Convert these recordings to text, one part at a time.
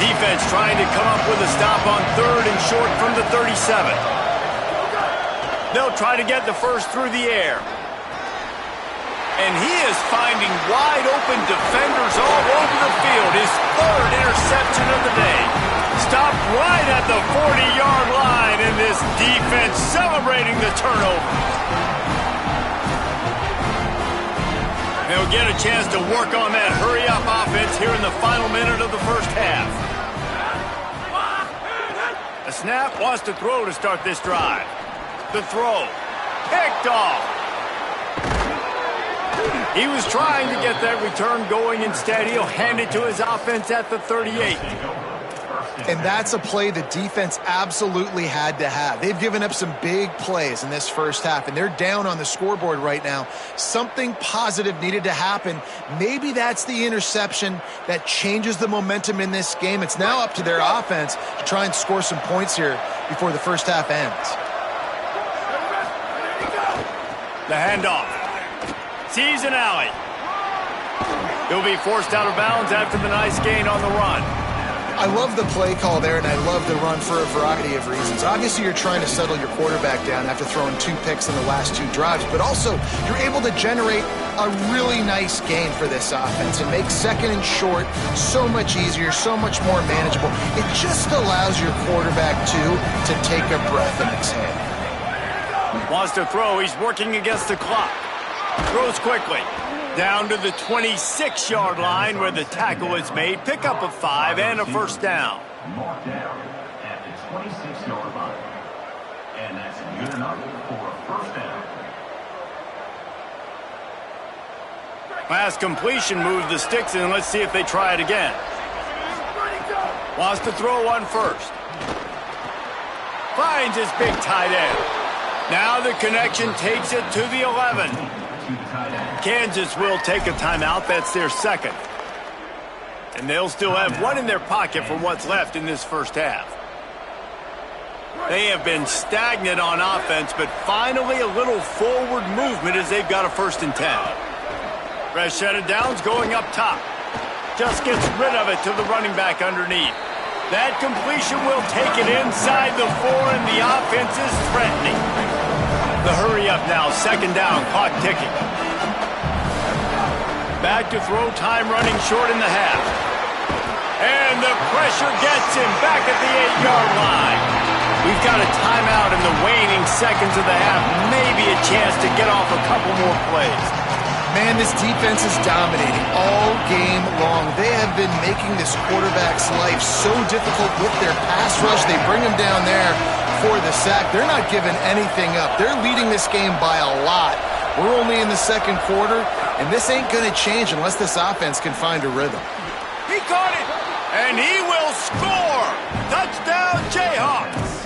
Defense trying to come up with a stop on 3rd and short from the 37. They'll try to get the first through the air. And he is finding wide open defenders all over the field. His 3rd interception of the day. Stopped right at the 40-yard line, and this defense celebrating the turnover. They'll get a chance to work on that hurry-up offense here in the final minute of the first half. A snap, wants to throw to start this drive. The throw. Picked off. He was trying to get that return going. Instead, he'll hand it to his offense at the 38. And that's a play the defense absolutely had to have. They've given up some big plays in this first half, and they're down on the scoreboard right now. Something positive needed to happen. Maybe that's the interception that changes the momentum in this game. It's now up to their offense to try and score some points here before the first half ends. The handoff. Sees an alley. He'll be forced out of bounds after the nice gain on the run. I love the play call there, and I love the run for a variety of reasons. Obviously, you're trying to settle your quarterback down after throwing 2 picks in the last 2 drives, but also you're able to generate a really nice gain for this offense and make 2nd and short so much easier, so much more manageable. It just allows your quarterback, to take a breath and exhale. Wants to throw. He's working against the clock. Throws quickly. Down to the 26-yard line where the tackle is made. Pick up a 5 and a first down. Marked down at the 26-yard line. And that's good enough for a first down. Pass completion, move the sticks, and let's see if they try it again. Wants to throw on first. Finds his big tight end. Now the connection takes it to the 11. Kansas will take a timeout. That's their 2nd. And they'll still have 1 in their pocket for what's left in this first half. They have been stagnant on offense, but finally a little forward movement as they've got a 1st and 10. Fresh set of downs going up top. Just gets rid of it to the running back underneath. That completion will take it inside the 4, and the offense is threatening. The hurry up now, 2nd down, clock ticking. Back to throw, time running short in the half. And the pressure gets him back at the 8-yard line. We've got a timeout in the waning seconds of the half. Maybe a chance to get off a couple more plays. Man, this defense is dominating all game long. They have been making this quarterback's life so difficult with their pass rush. They bring him down there for the sack. They're not giving anything up. They're leading this game by a lot. We're only in the 2nd quarter, and this ain't going to change unless this offense can find a rhythm. He caught it, and he will score. Touchdown, Jayhawks.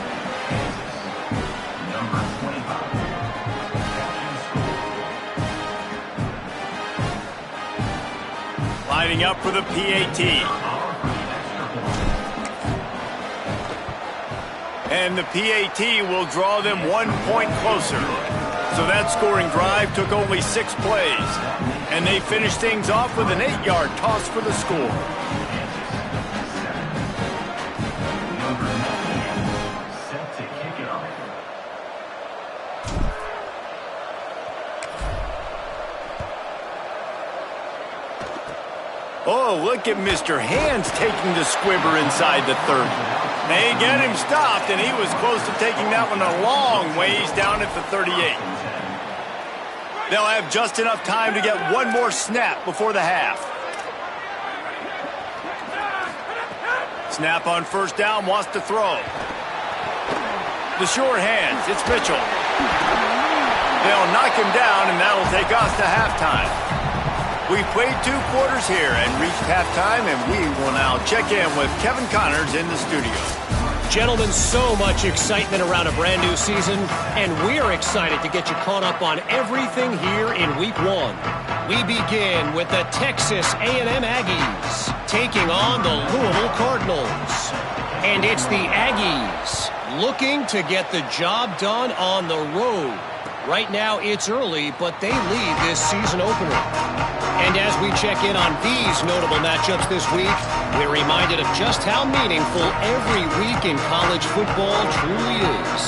Lining up for the PAT. And the PAT will draw them 1 point closer. So that scoring drive took only 6 plays. And they finished things off with an 8-yard toss for the score. Oh, look at Mr. Hands taking the squibber inside the 30. They get him stopped, and he was close to taking that one a long ways down at the 38. They'll have just enough time to get 1 more snap before the half. Snap on 1st down, wants to throw. The sure hands, it's Mitchell. They'll knock him down, and that'll take us to halftime. We've played 2 quarters here and reached halftime, and we will now check in with Kevin Connors in the studio. Gentlemen, so much excitement around a brand new season, and we're excited to get you caught up on everything here in Week 1. We begin with the Texas A&M Aggies taking on the Louisville Cardinals. And it's the Aggies looking to get the job done on the road. Right now, it's early, but they lead this season opener. And as we check in on these notable matchups this week, we're reminded of just how meaningful every week in college football truly is.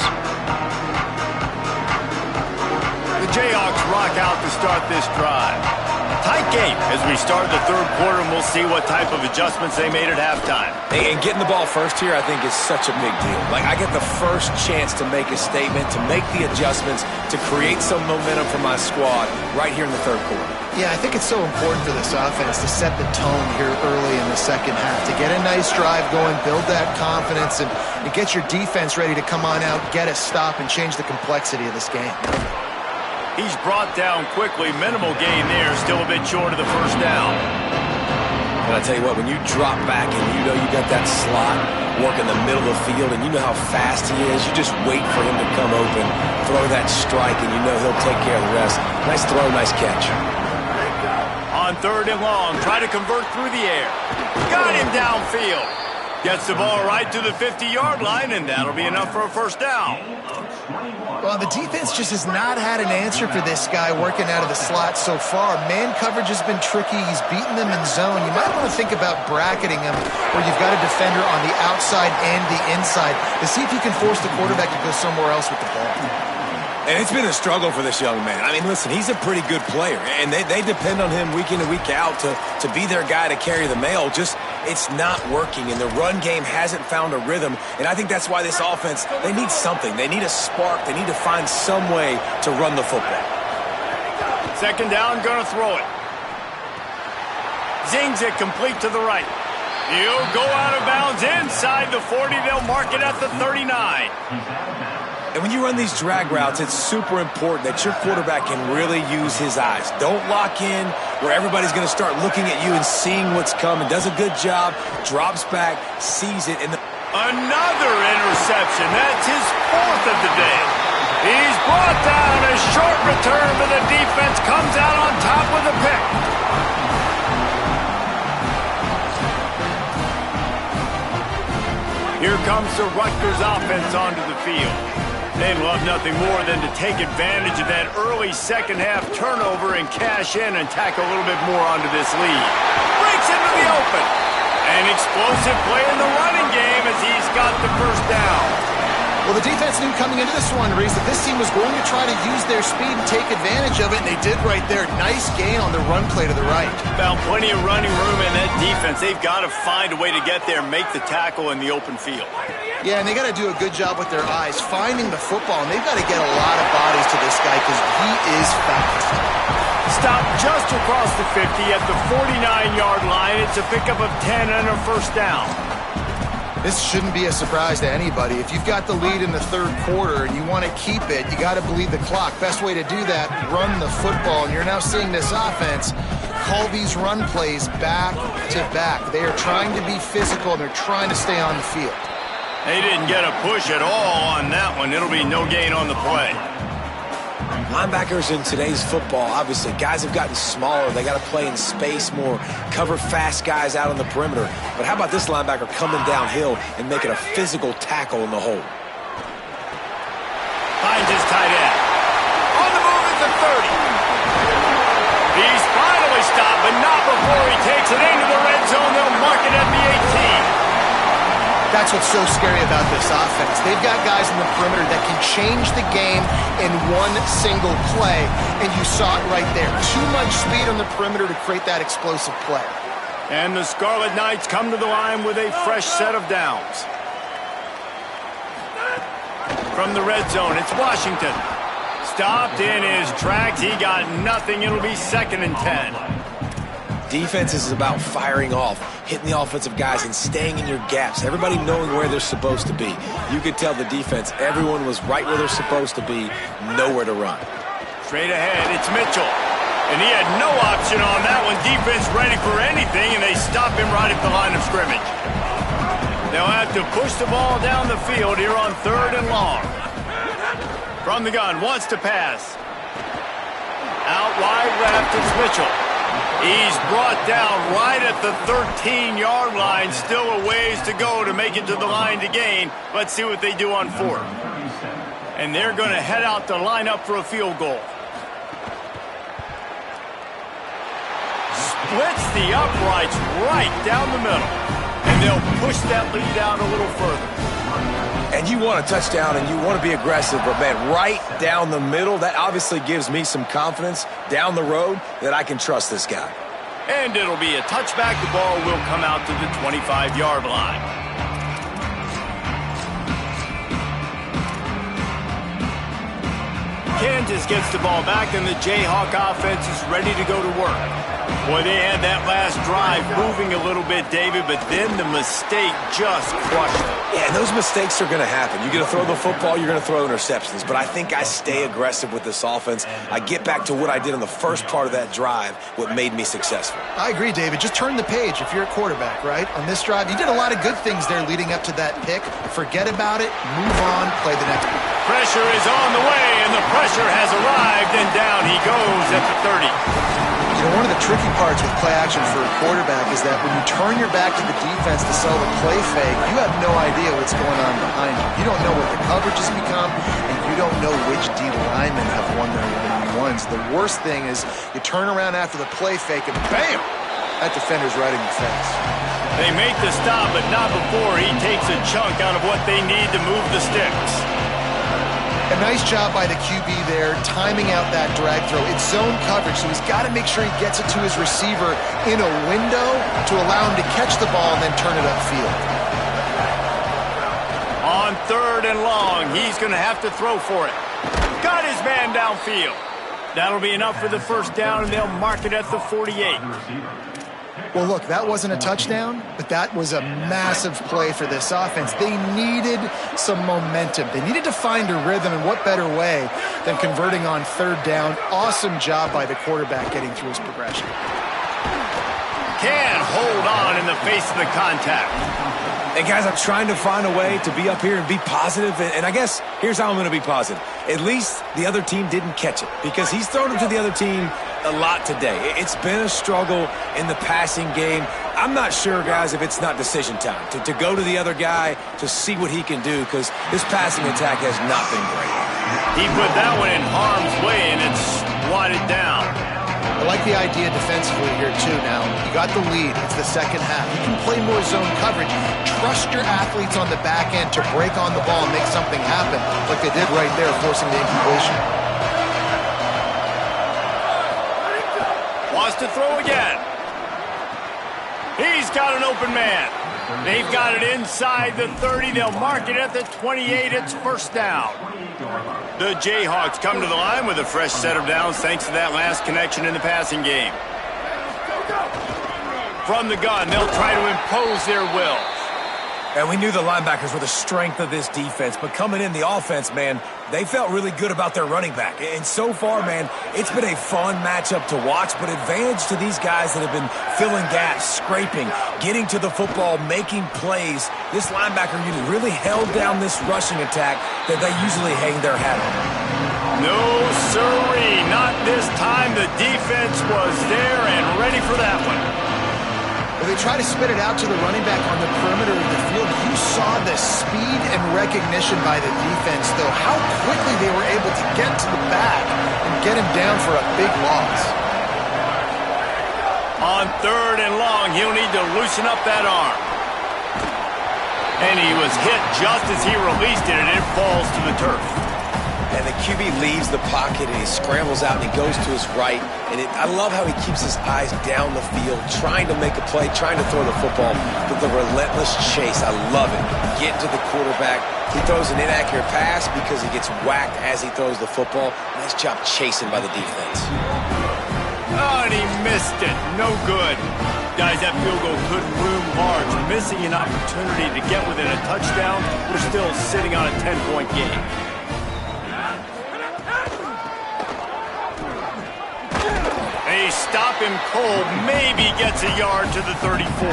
The Jayhawks rock out to start this drive. Tight game as we start the third quarter, and we'll see what type of adjustments they made at halftime. And getting the ball first here, I think, is such a big deal. Like, I get the first chance to make a statement, to make the adjustments, to create some momentum for my squad right here in the third quarter. Yeah, I think it's so important for this offense to set the tone here early in the second half, to get a nice drive going, build that confidence, and get your defense ready to come on out, get a stop, and change the complexity of this game. He's brought down quickly. Minimal gain there. Still a bit short of the first down. And I tell you what, when you drop back and you know you got that slot work in the middle of the field and you know how fast he is, you just wait for him to come open, throw that strike, and you know he'll take care of the rest. Nice throw, nice catch. On third and long, try to convert through the air. Got him downfield. Gets the ball right to the 50-yard line, and that'll be enough for a first down. Well, the defense just has not had an answer for this guy working out of the slot so far. Man coverage has been tricky. He's beaten them in zone. You might want to think about bracketing him where you've got a defender on the outside and the inside to see if you can force the quarterback to go somewhere else with the ball. And it's been a struggle for this young man. I mean, listen, he's a pretty good player, and they depend on him week in and week out to be their guy to carry the mail. Just, it's not working, and the run game hasn't found a rhythm, and I think that's why this offense, they need something. They need a spark. They need to find some way to run the football. Second down, gonna throw it. Zings it complete to the right. He'll go out of bounds inside the 40. They'll mark it at the 39. And when you run these drag routes, it's super important that your quarterback can really use his eyes. Don't lock in where everybody's going to start looking at you and seeing what's coming. Does a good job, drops back, sees it. Another interception. That's his fourth of the day. He's brought down. A short return for the defense. Comes out on top with a pick. Here comes the Rutgers offense onto the field. They'd love nothing more than to take advantage of that early second-half turnover and cash in and tack a little bit more onto this lead. Breaks into the open. An explosive play in the running game as he's got the first down. Well, the defense knew coming into this one, Reese, that this team was going to try to use their speed and take advantage of it, and they did right there. Nice gain on the run play to the right. Found plenty of running room in that defense. They've got to find a way to get there, make the tackle in the open field. Yeah, and they got to do a good job with their eyes, finding the football, and they've got to get a lot of bodies to this guy because he is fast. Stopped just across the 50 at the 49-yard line. It's a pickup of 10 and a first down. This shouldn't be a surprise to anybody. If you've got the lead in the third quarter and you want to keep it, you got to bleed the clock. Best way to do that, run the football. And you're now seeing this offense call these run plays back to back. They are trying to be physical, and they're trying to stay on the field. They didn't get a push at all on that one. It'll be no gain on the play. Linebackers in today's football, obviously, guys have gotten smaller. They got to play in space more, cover fast guys out on the perimeter. But how about this linebacker coming downhill and making a physical tackle in the hole? Finds his tight end. On the move at the 30. He's finally stopped, but not before he takes it into the red zone. They'll mark it at the 18. That's what's so scary about this offense. They've got guys in the perimeter that can change the game in one single play, and you saw it right there. Too much speed on the perimeter to create that explosive play. And the Scarlet Knights come to the line with a fresh set of downs. From the red zone, it's Washington. Stopped in his tracks. He got nothing. It'll be 2nd and 10. Defense is about firing off, hitting the offensive guys and staying in your gaps. Everybody knowing where they're supposed to be. You could tell the defense, everyone was right where they're supposed to be, nowhere to run. Straight ahead, it's Mitchell. And he had no option on that one. Defense ready for anything, and they stop him right at the line of scrimmage. They'll have to push the ball down the field here on 3rd and long. From the gun, wants to pass. Out wide left, it's Mitchell. He's brought down right at the 13-yard line. Still a ways to go to make it to the line to gain. Let's see what they do on 4th. And they're going to head out to line up for a field goal. Splits the uprights right down the middle. And they'll push that lead out a little further. And you want a touchdown and you want to be aggressive, but, man, right down the middle, that obviously gives me some confidence down the road that I can trust this guy. And it'll be a touchback. The ball will come out to the 25-yard line. Kansas gets the ball back, and the Jayhawk offense is ready to go to work. Boy, they had that last drive moving a little bit, David, but then the mistake just crushed them. Yeah, and those mistakes are going to happen. You're going to throw the football, you're going to throw interceptions. But I think I stay aggressive with this offense. I get back to what I did in the first part of that drive, what made me successful. I agree, David. Just turn the page if you're a quarterback, right? On this drive, you did a lot of good things there leading up to that pick. Forget about it, move on, play the next one. Pressure is on the way, and the pressure has arrived, and down he goes at the 30. You know, one of the tricky parts with play action for a quarterback is that when you turn your back to the defense to sell the play fake, you have no idea what's going on behind you. You don't know what the coverage has become, and you don't know which D linemen have won their one-on-ones. The worst thing is you turn around after the play fake, and bam! That defender's right in your face. They make the stop, but not before he takes a chunk out of what they need to move the sticks. A nice job by the QB there, timing out that drag throw. It's zone coverage, so he's got to make sure he gets it to his receiver in a window to allow him to catch the ball and then turn it upfield. On 3rd and long, he's going to have to throw for it. Got his man downfield. That'll be enough for the first down, and they'll mark it at the 48. Well, look, that wasn't a touchdown, but that was a massive play for this offense. They needed some momentum. They needed to find a rhythm, and what better way than converting on 3rd down. Awesome job by the quarterback getting through his progression. Can hold on in the face of the contact. And, guys, I'm trying to find a way to be up here and be positive, and I guess here's how I'm going to be positive. At least the other team didn't catch it because he's thrown it to the other team a lot today. It's been a struggle in the passing game. I'm not sure, guys, if it's not decision time to go to the other guy to see what he can do because this passing attack has not been great. He put that one in harm's way, and it's swatted down. I like the idea defensively here, too, now. You got the lead. It's the second half. You can play more zone coverage. Trust your athletes on the back end to break on the ball and make something happen, like they did right there, forcing the incompletion. Wants to throw again. He's got an open man. They've got it inside the 30. They'll mark it at the 28. It's first down. The Jayhawks come to the line with a fresh set of downs thanks to that last connection in the passing game. From the gun, they'll try to impose their will. And we knew the linebackers were the strength of this defense, but coming in the offense, man, they felt really good about their running back. And so far, man, it's been a fun matchup to watch, but advantage to these guys that have been filling gaps, scraping, getting to the football, making plays. This linebacker unit really held down this rushing attack that they usually hang their hat on. No, sirree, not this time. The defense was there and ready for that one. When they try to spit it out to the running back on the perimeter of the field, you saw the speed and recognition by the defense, though, how quickly they were able to get to the back and get him down for a big loss. On 3rd and long, he'll need to loosen up that arm. And he was hit just as he released it, and it falls to the turf. And the QB leaves the pocket, and he scrambles out, and he goes to his right. And I love how he keeps his eyes down the field, trying to make a play, trying to throw the football, but the relentless chase, I love it. Get to the quarterback. He throws an inaccurate pass because he gets whacked as he throws the football. Nice job chasing by the defense. Oh, and he missed it. No good. Guys, that field goal could loom large. Missing an opportunity to get within a touchdown. We're still sitting on a 10-point game. They stop him cold, maybe gets a yard to the 34.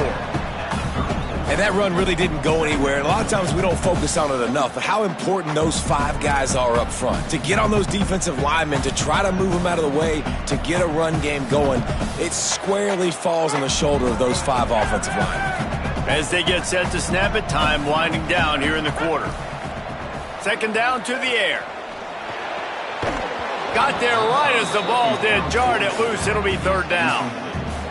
And that run really didn't go anywhere. And a lot of times we don't focus on it enough, but how important those 5 guys are up front. To get on those defensive linemen, to try to move them out of the way, to get a run game going, it squarely falls on the shoulder of those 5 offensive linemen. As they get set to snap it, time winding down here in the quarter. Second down to the air. Got there right as the ball did. Jarred it loose. It'll be third down.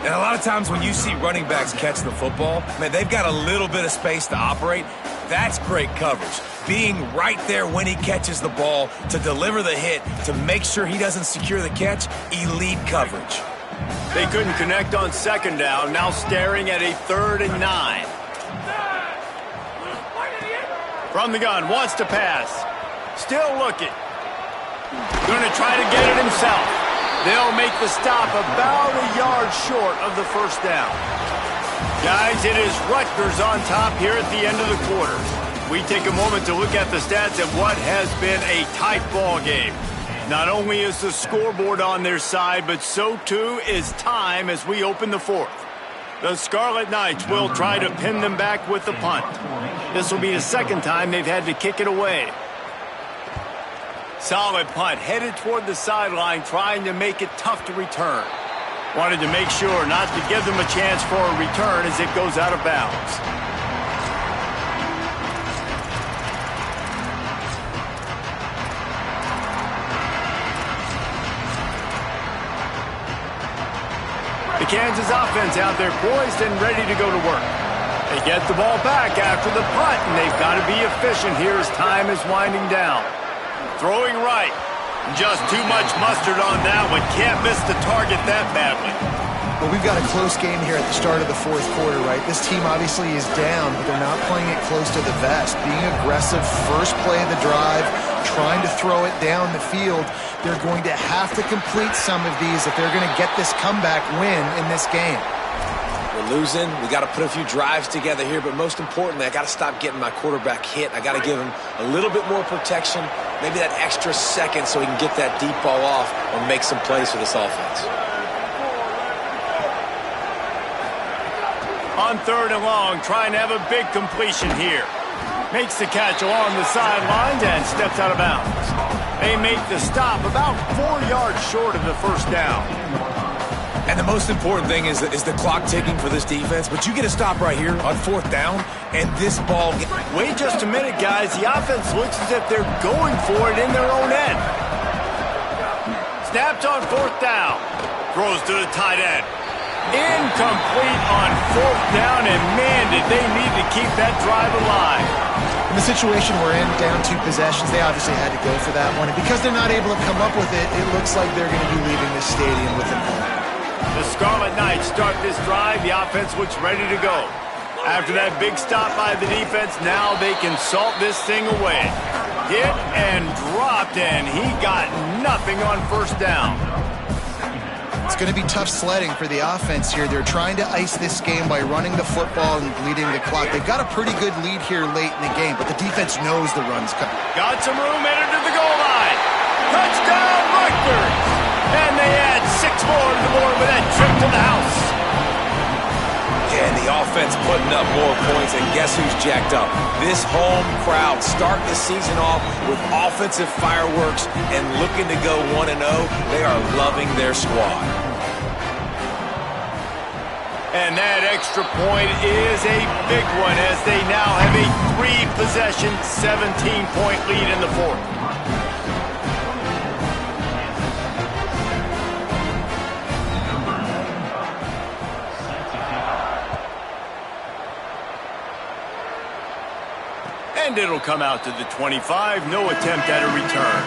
And a lot of times when you see running backs catch the football, man, they've got a little bit of space to operate. That's great coverage. Being right there when he catches the ball to deliver the hit, to make sure he doesn't secure the catch, elite coverage. They couldn't connect on second down. Now staring at a 3rd and 9. From the gun, wants to pass. Still looking. Going to try to get it himself. They'll make the stop about a yard short of the first down. Guys, it is Rutgers on top here at the end of the quarter. We take a moment to look at the stats of what has been a tight ball game. Not only is the scoreboard on their side, but so too is time as we open the fourth. The Scarlet Knights will try to pin them back with the punt. This will be the second time they've had to kick it away. Solid punt, headed toward the sideline, trying to make it tough to return. Wanted to make sure not to give them a chance for a return as it goes out of bounds. The Kansas offense out there poised and ready to go to work. They get the ball back after the punt, and they've got to be efficient here as time is winding down. Throwing right. Just too much mustard on that one. Can't miss the target that badly. Well, we've got a close game here at the start of the fourth quarter, right? This team obviously is down, but they're not playing it close to the vest. Being aggressive, first play of the drive, trying to throw it down the field. They're going to have to complete some of these if they're going to get this comeback win in this game. We're losing. We got to put a few drives together here, but most importantly, I got to stop getting my quarterback hit. I got to give him a little bit more protection, maybe that extra second so he can get that deep ball off or make some plays for this offense. On 3rd and long, trying to have a big completion here. Makes the catch along the sidelines and steps out of bounds. They make the stop about 4 yards short of the first down. And the most important thing is the clock ticking for this defense, but you get a stop right here on 4th down, and this ball... Wait just a minute, guys. The offense looks as if they're going for it in their own end. Snapped on 4th down. Throws to the tight end. Incomplete on 4th down, and man, did they need to keep that drive alive. In the situation we're in, down 2 possessions, they obviously had to go for that one. And because they're not able to come up with it, it looks like they're going to be leaving this stadium with an L. The Scarlet Knights start this drive. The offense looks ready to go. After that big stop by the defense, now they can salt this thing away. Hit and dropped, and he got nothing on 1st down. It's going to be tough sledding for the offense here. They're trying to ice this game by running the football and bleeding the clock. They've got a pretty good lead here late in the game, but the defense knows the run's coming. Got some room, headed to the goal line. Touchdown, Rutgers! And they add 6 more to the board with that trip to the house. Yeah, and the offense putting up more points, and guess who's jacked up? This home crowd starting the season off with offensive fireworks and looking to go 1-0. They are loving their squad. And that extra point is a big one as they now have a 3-possession, 17-point lead in the fourth. And it'll come out to the 25. No attempt at a return.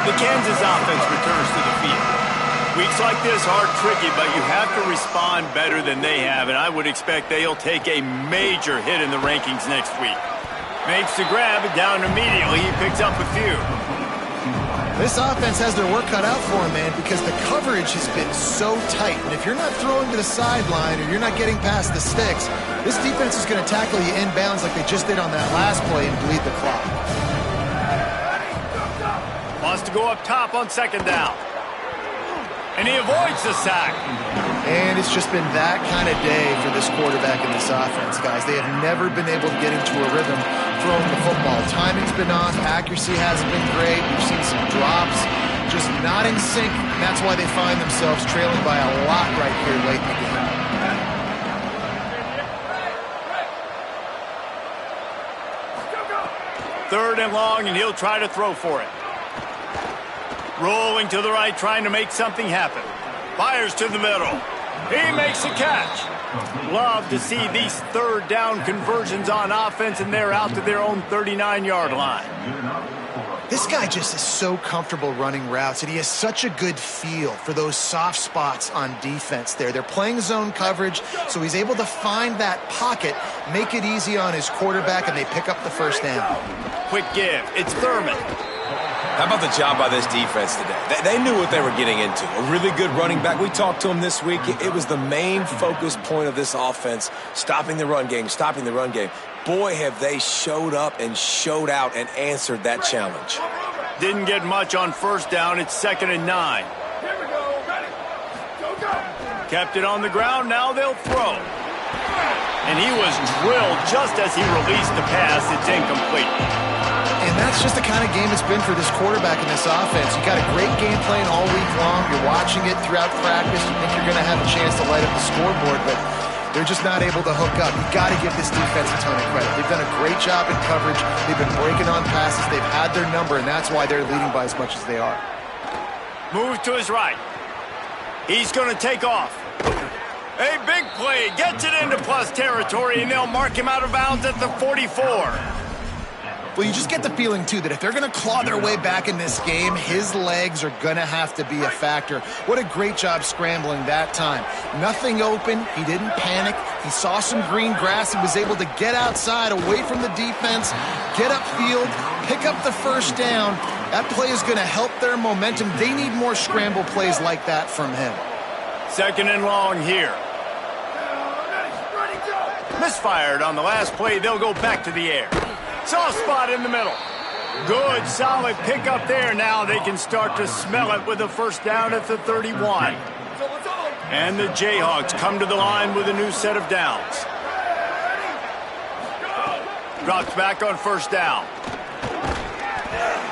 The Kansas offense returns to the field. Weeks like this are tricky, but you have to respond better than they have, and I would expect they'll take a major hit in the rankings next week. Makes the grab, down immediately. He picks up a few. This offense has their work cut out for them, man, because the coverage has been so tight. And if you're not throwing to the sideline or you're not getting past the sticks, this defense is going to tackle you inbounds like they just did on that last play and bleed the clock. Wants to go up top on 2nd down. And he avoids the sack. And it's just been that kind of day for this quarterback and this offense, guys. They have never been able to get into a rhythm throwing the football. Timing's been off. Accuracy hasn't been great. We've seen some drops. Just not in sync. And that's why they find themselves trailing by a lot right here late in the game. 3rd and long, and he'll try to throw for it. Rolling to the right, trying to make something happen. Fires to the middle. He makes a catch. Love to see these 3rd down conversions on offense, and they're out to their own 39-yard line. This guy just is so comfortable running routes, and he has such a good feel for those soft spots on defense there. They're playing zone coverage, so he's able to find that pocket, make it easy on his quarterback, and they pick up the 1st down. Quick give. It's Thurman. How about the job by this defense today? They knew what they were getting into. A really good running back. We talked to him this week. It was the main focus point of this offense, stopping the run game, stopping the run game. Boy, have they showed up and showed out and answered that challenge. Didn't get much on 1st down. It's 2nd and 9. Kept it on the ground. Now they'll throw. And he was drilled just as he released the pass. It's incomplete. And that's just the kind of game it's been for this quarterback in this offense. You got a great game plan all week long. You're watching it throughout practice. You think you're going to have a chance to light up the scoreboard, but they're just not able to hook up. You got to give this defense a ton of credit. They've done a great job in coverage. They've been breaking on passes. They've had their number, and that's why they're leading by as much as they are. Move to his right. He's going to take off. A big play. Gets it into plus territory, and they'll mark him out of bounds at the 44. Well, you just get the feeling, too, that if they're going to claw their way back in this game, his legs are going to have to be a factor. What a great job scrambling that time. Nothing open. He didn't panic. He saw some green grass. He was able to get outside, away from the defense, get upfield, pick up the 1st down. That play is going to help their momentum. They need more scramble plays like that from him. 2nd and long here. Misfired on the last play. They'll go back to the air. Soft spot in the middle. Good, solid pickup there. Now they can start to smell it with a 1st down at the 31. And the Jayhawks come to the line with a new set of downs. Drops back on 1st down.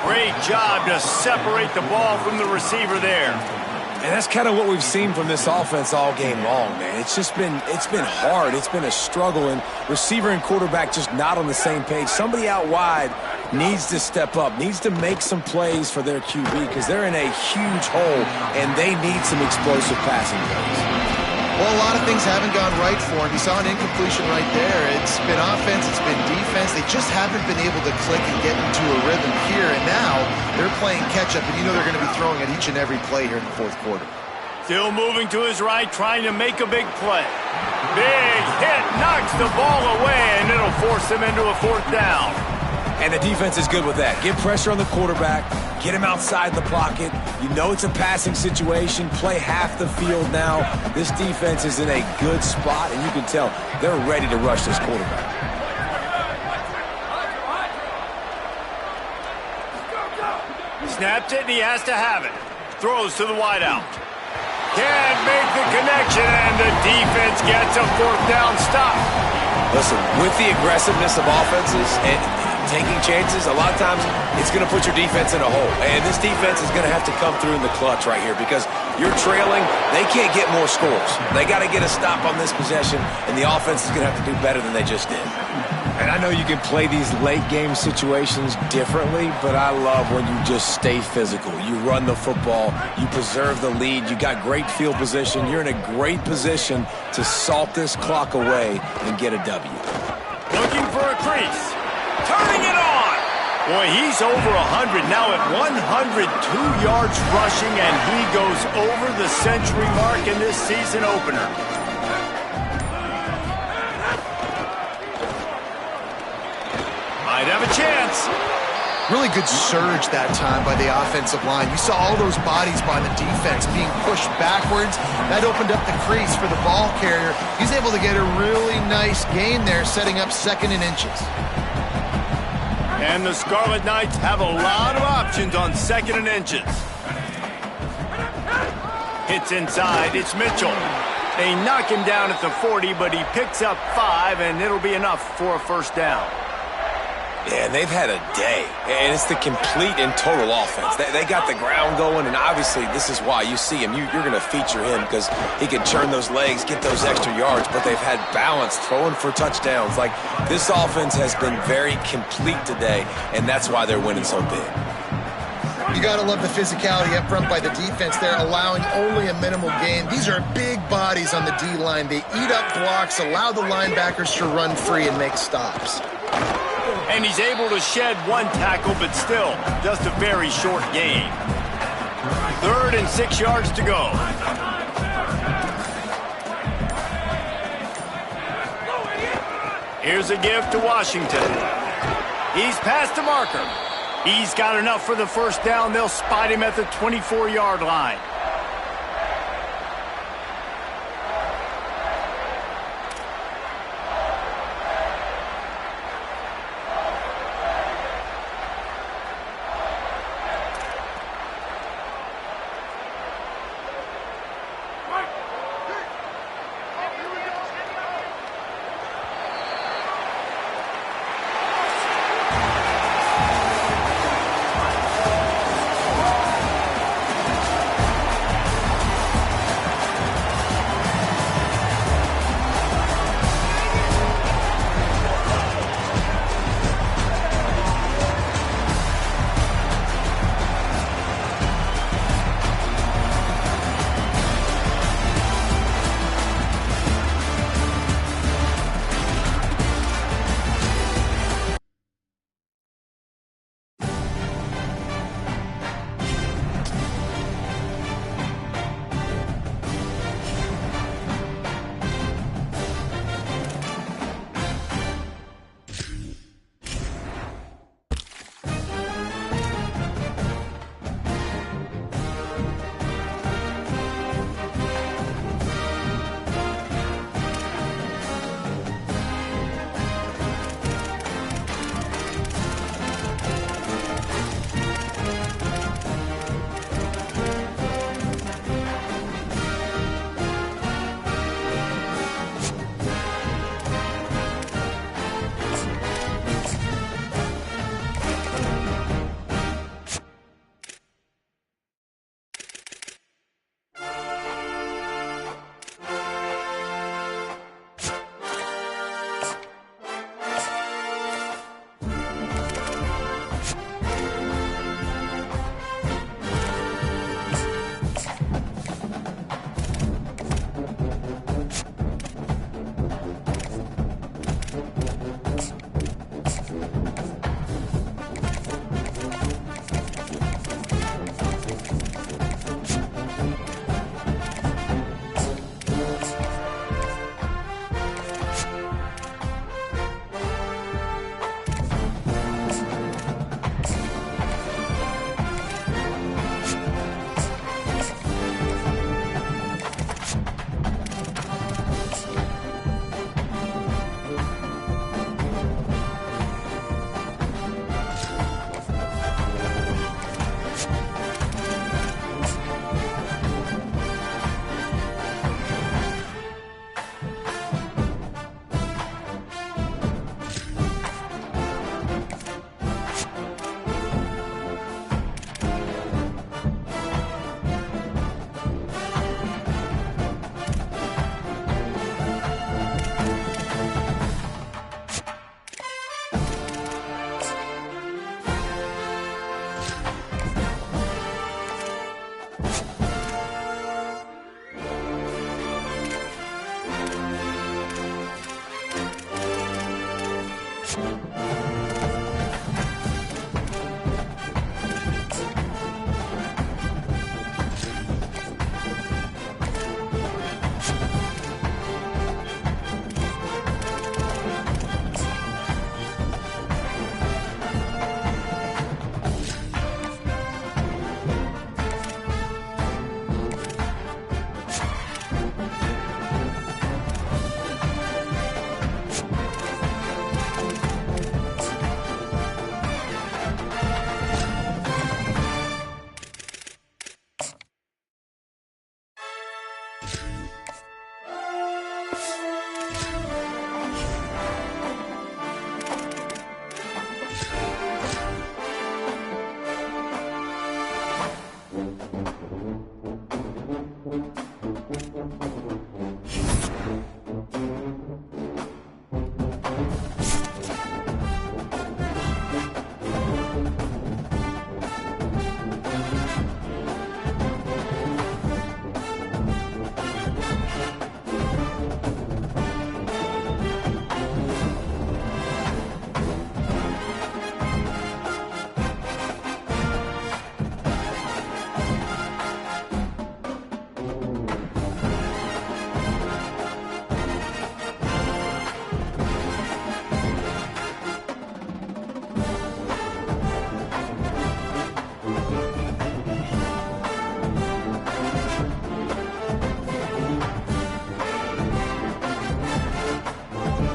Great job to separate the ball from the receiver there. And that's kind of what we've seen from this offense all game long, man. It's been hard. It's been a struggle, and receiver and quarterback just not on the same page. Somebody out wide needs to step up, needs to make some plays for their QB because they're in a huge hole, and they need some explosive passing plays. Well, a lot of things haven't gone right for him. You saw an incompletion right there. It's been offense, it's been defense. They just haven't been able to click and get into a rhythm here. And now they're playing catch-up, and you know they're going to be throwing at each and every play here in the 4th quarter. Still moving to his right, trying to make a big play. Big hit, knocks the ball away, and it'll force him into a 4th down. And the defense is good with that. Get pressure on the quarterback, get him outside the pocket. You know it's a passing situation. Play half the field now. This defense is in a good spot, and you can tell they're ready to rush this quarterback. Snaps it, and he has to have it. Throws to the wideout. Can't make the connection, and the defense gets a 4th down stop. Listen, with the aggressiveness of offenses and taking chances, a lot of times it's going to put your defense in a hole. And this defense is going to have to come through in the clutch right here because you're trailing. They can't get more scores. They got to get a stop on this possession, and the offense is going to have to do better than they just did. And I know you can play these late-game situations differently, but I love when you just stay physical. You run the football. You preserve the lead. You got great field position. You're in a great position to salt this clock away and get a W. Looking for a crease. Turning it on. Boy, he's over 100 now at 102 yards rushing, and he goes over the century mark in this season opener. Might have a chance. Really good surge that time by the offensive line. You saw all those bodies by the defense being pushed backwards. That opened up the crease for the ball carrier. He's able to get a really nice gain there, setting up 2nd and inches. And the Scarlet Knights have a lot of options on 2nd and inches. Hits inside. It's Mitchell. They knock him down at the 40, but he picks up 5, and it'll be enough for a 1st down. Yeah, and they've had a day, and it's the complete and total offense. They got the ground going, and obviously this is why you see him. You're going to feature him because he can turn those legs, get those extra yards, but they've had balance, throwing for touchdowns. Like, this offense has been very complete today, and that's why they're winning so big. You got to love the physicality up front by the defense there, allowing only a minimal gain. These are big bodies on the D-line. They eat up blocks, allow the linebackers to run free and make stops. And he's able to shed one tackle, but still, just a very short gain. 3rd and 6 yards to go. Here's a give to Washington. He's past the marker. He's got enough for the first down. They'll spot him at the 24-yard line.